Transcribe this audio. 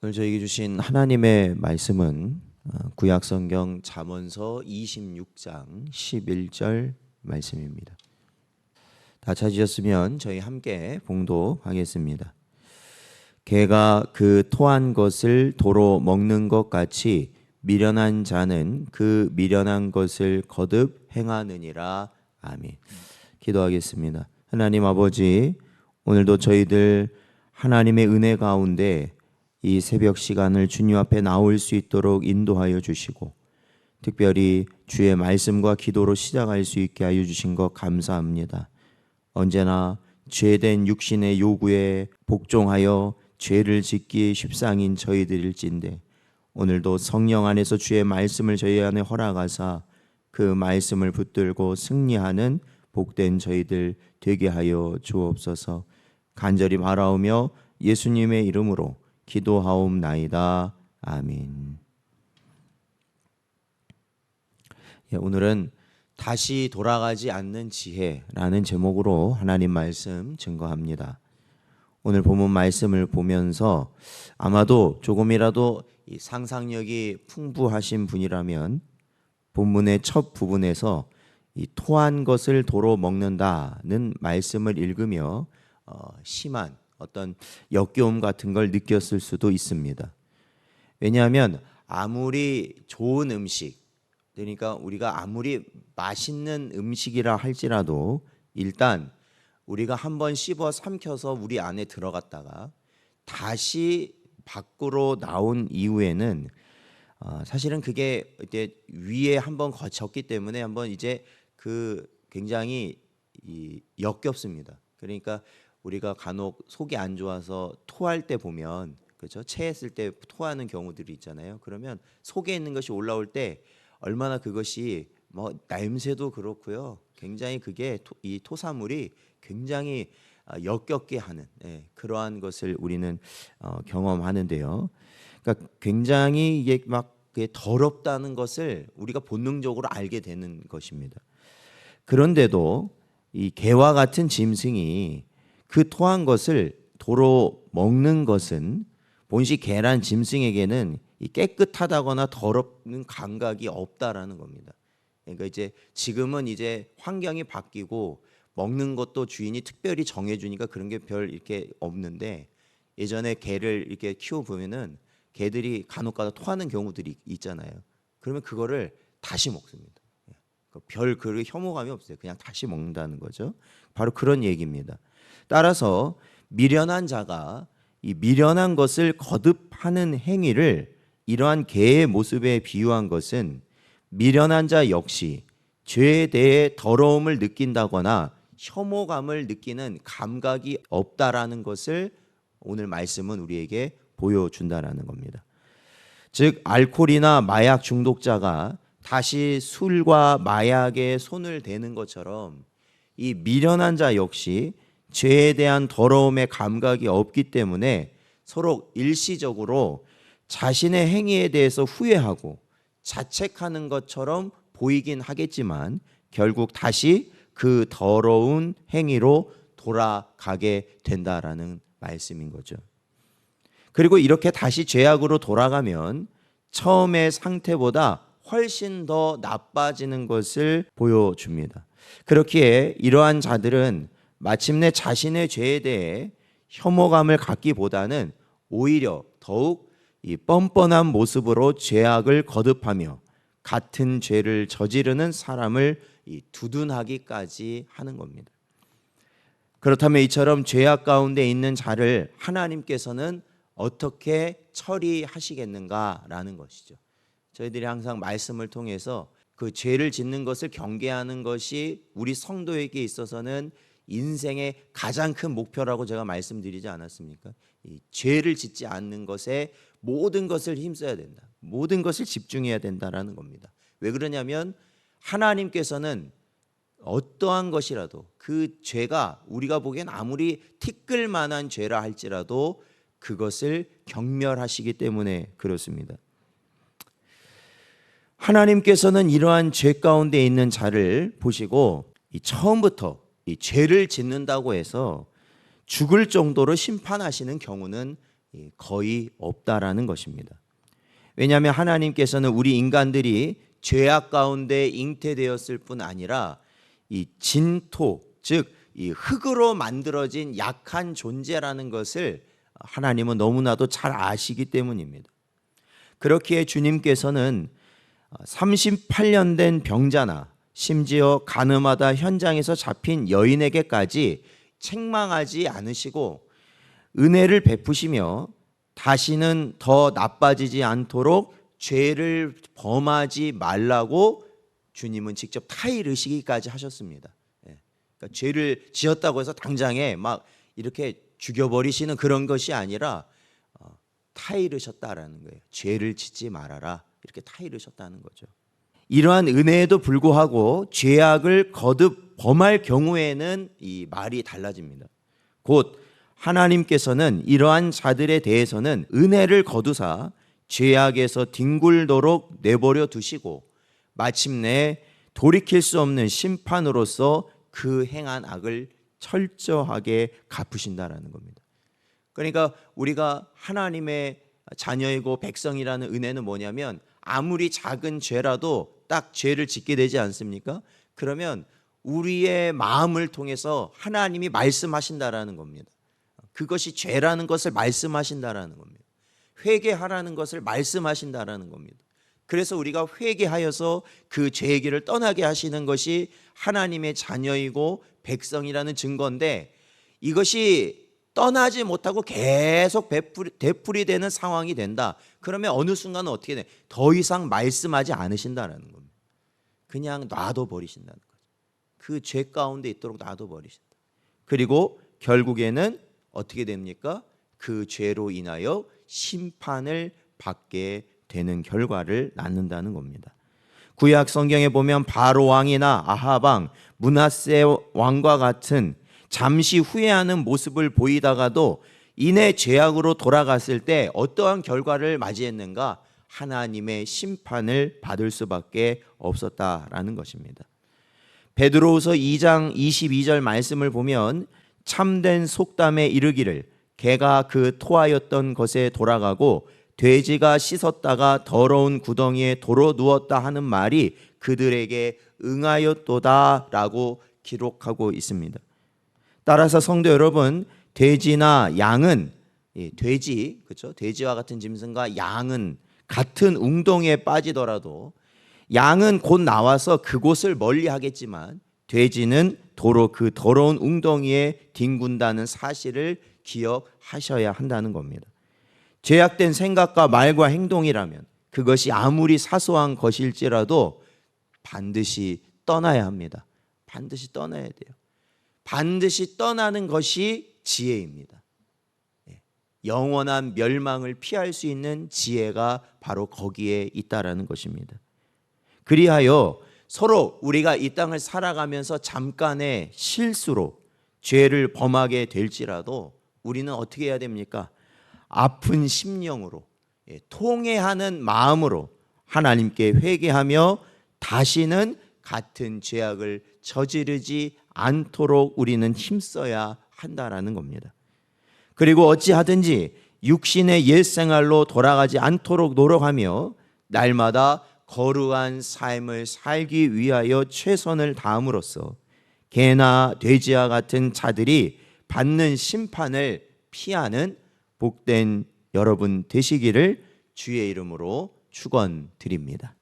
오늘 저에게 주신 하나님의 말씀은 구약성경 잠언서 26장 11절 말씀입니다. 다 찾으셨으면 저희 함께 봉독하겠습니다. 개가 그 토한 것을 도로 먹는 것 같이 미련한 자는 그 미련한 것을 거듭 행하느니라. 아멘. 기도하겠습니다. 하나님 아버지, 오늘도 저희들 하나님의 은혜 가운데 이 새벽 시간을 주님 앞에 나올 수 있도록 인도하여 주시고, 특별히 주의 말씀과 기도로 시작할 수 있게 하여 주신 것 감사합니다. 언제나 죄된 육신의 요구에 복종하여 죄를 짓기 십상인 저희들일진데, 오늘도 성령 안에서 주의 말씀을 저희 안에 허락하사 그 말씀을 붙들고 승리하는 복된 저희들 되게 하여 주옵소서. 간절히 바라오며 예수님의 이름으로 기도하옵나이다. 아멘. 오늘은 다시 돌아가지 않는 지혜라는 제목으로 하나님 말씀 증거합니다. 오늘 본문 말씀을 보면서 아마도 조금이라도 이 상상력이 풍부하신 분이라면 본문의 첫 부분에서 이 토한 것을 도로 먹는다는 말씀을 읽으며 심한 어떤 역겨움 같은 걸 느꼈을 수도 있습니다. 왜냐하면 아무리 좋은 음식, 그러니까 우리가 아무리 맛있는 음식이라 할지라도 일단 우리가 한번 씹어 삼켜서 우리 안에 들어갔다가 다시 밖으로 나온 이후에는 사실은 그게 이제 위에 한번 거쳤기 때문에 한번 이제 그 굉장히 역겹습니다. 그러니까 우리가 간혹 속이 안 좋아서 토할 때 보면, 그렇죠? 체했을 때 토하는 경우들이 있잖아요. 그러면 속에 있는 것이 올라올 때 얼마나 그것이 뭐 냄새도 그렇고요. 굉장히 그게 이 토사물이 굉장히 역겹게 하는 그러한 것을 우리는 경험하는데요. 그러니까 굉장히 이게 막 더럽다는 것을 우리가 본능적으로 알게 되는 것입니다. 그런데도 이 개와 같은 짐승이 그 토한 것을 도로 먹는 것은 본시 개란 짐승에게는 이 깨끗하다거나 더럽는 감각이 없다라는 겁니다. 그러니까 이제 지금은 이제 환경이 바뀌고 먹는 것도 주인이 특별히 정해주니까 그런 게 별 이렇게 없는데, 예전에 개를 이렇게 키워보면은 개들이 간혹가다 토하는 경우들이 있잖아요. 그러면 그거를 다시 먹습니다. 별 그 혐오감이 없어요. 그냥 다시 먹는다는 거죠. 바로 그런 얘기입니다. 따라서 미련한 자가 이 미련한 것을 거듭하는 행위를 이러한 개의 모습에 비유한 것은, 미련한 자 역시 죄에 대해 더러움을 느낀다거나 혐오감을 느끼는 감각이 없다라는 것을 오늘 말씀은 우리에게 보여준다라는 겁니다. 즉 알코올이나 마약 중독자가 다시 술과 마약에 손을 대는 것처럼 이 미련한 자 역시 죄에 대한 더러움의 감각이 없기 때문에 서로 일시적으로 자신의 행위에 대해서 후회하고 자책하는 것처럼 보이긴 하겠지만 결국 다시 그 더러운 행위로 돌아가게 된다라는 말씀인 거죠. 그리고 이렇게 다시 죄악으로 돌아가면 처음의 상태보다 훨씬 더 나빠지는 것을 보여줍니다. 그렇기에 이러한 자들은 마침내 자신의 죄에 대해 혐오감을 갖기보다는 오히려 더욱 이 뻔뻔한 모습으로 죄악을 거듭하며 같은 죄를 저지르는 사람을 두둔하기까지 하는 겁니다. 그렇다면 이처럼 죄악 가운데 있는 자를 하나님께서는 어떻게 처리하시겠는가라는 것이죠. 저희들이 항상 말씀을 통해서 그 죄를 짓는 것을 경계하는 것이 우리 성도에게 있어서는 인생의 가장 큰 목표라고 제가 말씀드리지 않았습니까? 이 죄를 짓지 않는 것에 모든 것을 힘써야 된다. 모든 것을 집중해야 된다라는 겁니다. 왜 그러냐면 하나님께서는 어떠한 것이라도 그 죄가 우리가 보기엔 아무리 티끌만한 죄라 할지라도 그것을 경멸하시기 때문에 그렇습니다. 하나님께서는 이러한 죄 가운데 있는 자를 보시고 처음부터 이 죄를 짓는다고 해서 죽을 정도로 심판하시는 경우는 거의 없다라는 것입니다. 왜냐하면 하나님께서는 우리 인간들이 죄악 가운데 잉태되었을 뿐 아니라 이 진토, 즉 이 흙으로 만들어진 약한 존재라는 것을 하나님은 너무나도 잘 아시기 때문입니다. 그렇기에 주님께서는 38년 된 병자나 심지어 가늠하다 현장에서 잡힌 여인에게까지 책망하지 않으시고 은혜를 베푸시며 다시는 더 나빠지지 않도록 죄를 범하지 말라고 주님은 직접 타이르시기까지 하셨습니다. 그러니까 죄를 지었다고 해서 당장에 막 이렇게 죽여버리시는 그런 것이 아니라 타이르셨다라는 거예요. 죄를 짓지 말아라, 이렇게 타이르셨다는 거죠. 이러한 은혜에도 불구하고 죄악을 거듭 범할 경우에는 이 말이 달라집니다. 곧 하나님께서는 이러한 자들에 대해서는 은혜를 거두사 죄악에서 뒹굴도록 내버려 두시고 마침내 돌이킬 수 없는 심판으로서 그 행한 악을 철저하게 갚으신다라는 겁니다. 그러니까 우리가 하나님의 자녀이고 백성이라는 은혜는 뭐냐면 아무리 작은 죄라도 딱 죄를 짓게 되지 않습니까? 그러면 우리의 마음을 통해서 하나님이 말씀하신다라는 겁니다. 그것이 죄라는 것을 말씀하신다라는 겁니다. 회개하라는 것을 말씀하신다라는 겁니다. 그래서 우리가 회개하여서 그 죄의 길을 떠나게 하시는 것이 하나님의 자녀이고 백성이라는 증거인데, 이것이 떠나지 못하고 계속 되풀이 되는 상황이 된다. 그러면 어느 순간은 어떻게 돼? 더 이상 말씀하지 않으신다는 겁니다. 그냥 놔둬 버리신다는 거죠. 그 죄 가운데 있도록 놔둬 버리신다. 그리고 결국에는 어떻게 됩니까? 그 죄로 인하여 심판을 받게 되는 결과를 낳는다는 겁니다. 구약 성경에 보면 바로 왕이나 아합 왕, 므낫세 왕과 같은 잠시 후회하는 모습을 보이다가도 이내 죄악으로 돌아갔을 때 어떠한 결과를 맞이했는가? 하나님의 심판을 받을 수밖에 없었다라는 것입니다. 베드로후서 2장 22절 말씀을 보면 참된 속담에 이르기를 개가 그 토하였던 것에 돌아가고 돼지가 씻었다가 더러운 구덩이에 도로 누웠다 하는 말이 그들에게 응하였도다라고 기록하고 있습니다. 따라서 성도 여러분, 돼지나 양은 돼지, 그렇죠? 돼지와 같은 짐승과 양은 같은 웅덩이에 빠지더라도 양은 곧 나와서 그곳을 멀리 하겠지만 돼지는 도로 그 더러운 웅덩이에 뒹군다는 사실을 기억하셔야 한다는 겁니다. 죄악된 생각과 말과 행동이라면 그것이 아무리 사소한 것일지라도 반드시 떠나야 합니다. 반드시 떠나야 돼요. 반드시 떠나는 것이 지혜입니다. 영원한 멸망을 피할 수 있는 지혜가 바로 거기에 있다라는 것입니다. 그리하여 서로 우리가 이 땅을 살아가면서 잠깐의 실수로 죄를 범하게 될지라도 우리는 어떻게 해야 됩니까? 아픈 심령으로, 통회하는 마음으로 하나님께 회개하며 다시는 같은 죄악을 저지르지 않도록 우리는 힘써야 한다라는 겁니다. 그리고 어찌하든지 육신의 옛생활로 돌아가지 않도록 노력하며 날마다 거룩한 삶을 살기 위하여 최선을 다함으로써 개나 돼지와 같은 자들이 받는 심판을 피하는 복된 여러분 되시기를 주의 이름으로 축원드립니다.